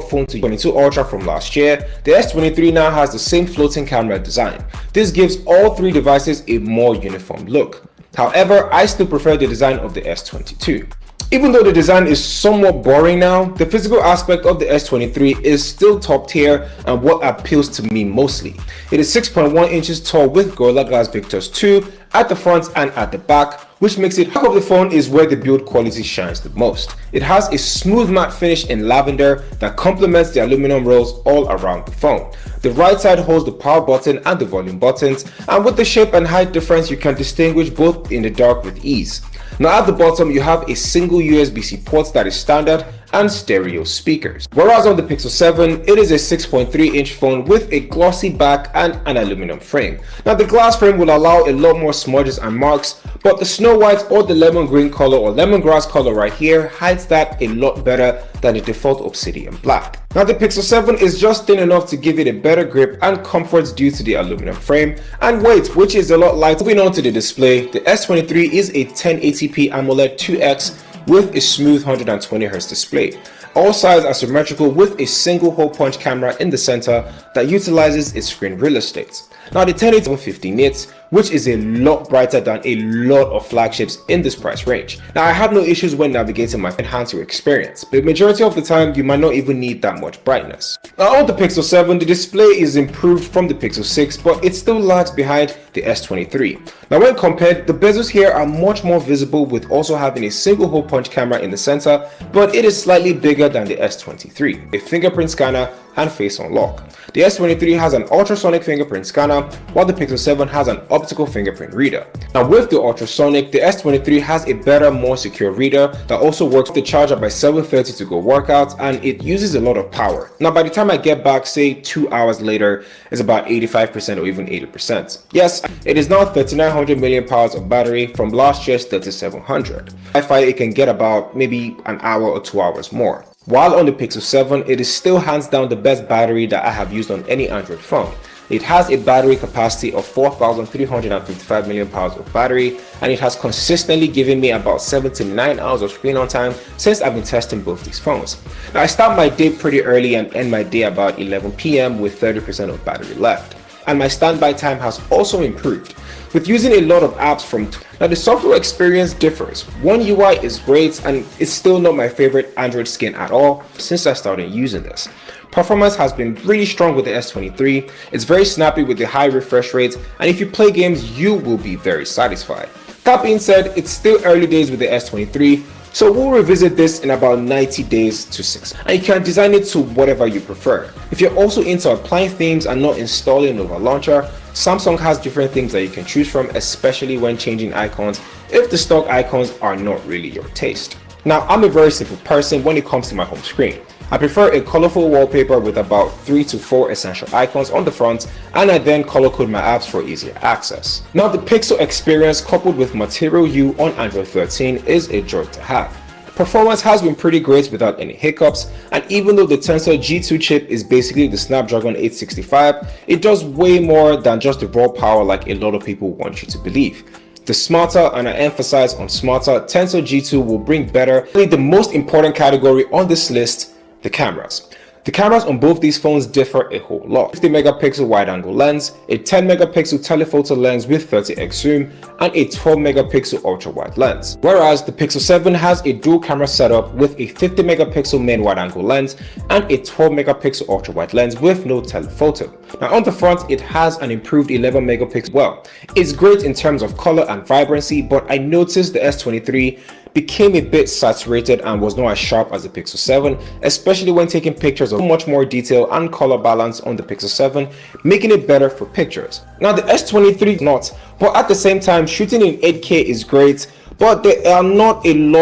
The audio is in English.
phone to 22 Ultra from last year, the S23 now has the same floating camera design. This gives all three devices a more uniform look. However, I still prefer the design of the S22. Even though the design is somewhat boring now, the physical aspect of the S23 is still top tier and what appeals to me mostly. It is 6.1 inches tall with Gorilla Glass Victus 2 at the front and at the back, which makes it half of the phone is where the build quality shines the most. It has a smooth matte finish in lavender that complements the aluminum rails all around the phone. The right side holds the power button and the volume buttons, and with the shape and height difference you can distinguish both in the dark with ease. Now at the bottom you have a single USB-C port that is standard and stereo speakers. Whereas on the Pixel 7, it is a 6.3-inch phone with a glossy back and an aluminum frame. Now the glass frame will allow a lot more smudges and marks, but the snow white or the lemon green color or lemongrass color right here hides that a lot better than the default obsidian black. Now the Pixel 7 is just thin enough to give it a better grip and comfort due to the aluminum frame and weight, which is a lot lighter. Moving on to the display, the S23 is a 1080p AMOLED 2X with a smooth 120Hz display. All sides are symmetrical with a single hole punch camera in the center that utilizes its screen real estate. Now the 1080 750 nits, which is a lot brighter than a lot of flagships in this price range. Now I have no issues when navigating my enhanced experience, but the majority of the time you might not even need that much brightness. Now on the Pixel 7, the display is improved from the Pixel 6, but it still lags behind the S23. Now when compared, the bezels here are much more visible with also having a single hole punch camera in the center, but it is slightly bigger than the S23, a fingerprint scanner and face unlock. The S23 has an ultrasonic fingerprint scanner, while the Pixel 7 has an optical fingerprint reader. Now with the ultrasonic, the S23 has a better, more secure reader that also works with the charger by 7:30 to go workout, and it uses a lot of power. Now by the time I get back, say 2 hours later, it's about 85% or even 80%. Yes, it is now 3900 mAh of battery from last year's 3700. Wi-Fi it can get about maybe an hour or 2 hours more. While on the Pixel 7, it is still hands down the best battery that I have used on any Android phone. It has a battery capacity of 4355 mAh of battery, and it has consistently given me about 7 to 9 hours of screen on time since I've been testing both these phones. Now I start my day pretty early and end my day about 11 p.m. with 30% of battery left. And my standby time has also improved with using a lot of apps from. Now the software experience differs. One UI is great and it's still not my favorite Android skin at all since I started using this. Performance has been really strong with the S23. It's very snappy with the high refresh rates, and if you play games you will be very satisfied. That being said, it's still early days with the S23, so we'll revisit this in about 90 days to 6, and you can design it to whatever you prefer. If you're also into applying themes and not installing over launcher, Samsung has different themes that you can choose from, especially when changing icons if the stock icons are not really your taste. Now I'm a very simple person when it comes to my home screen. I prefer a colorful wallpaper with about 3 to 4 essential icons on the front, and I then color code my apps for easier access. Now the Pixel experience coupled with Material You on Android 13 is a joy to have. Performance has been pretty great without any hiccups, and even though the Tensor G2 chip is basically the Snapdragon 865, it does way more than just the raw power like a lot of people want you to believe. The smarter, and I emphasize on smarter, Tensor G2 will bring better. The most important category on this list, the cameras. The cameras on both these phones differ a whole lot. 50 megapixel wide angle lens, a 10 megapixel telephoto lens with 30x zoom, and a 12 megapixel ultra wide lens. Whereas the Pixel 7 has a dual camera setup with a 50 megapixel main wide angle lens and a 12 megapixel ultra wide lens with no telephoto. Now on the front, it has an improved 11 megapixel. Well, it's great in terms of color and vibrancy, but I noticed the S23 became a bit saturated and was not as sharp as the Pixel 7, especially when taking pictures of much more detail and color balance on the Pixel 7, making it better for pictures. Now the S23 is not, but at the same time shooting in 8K is great, but there are not a lot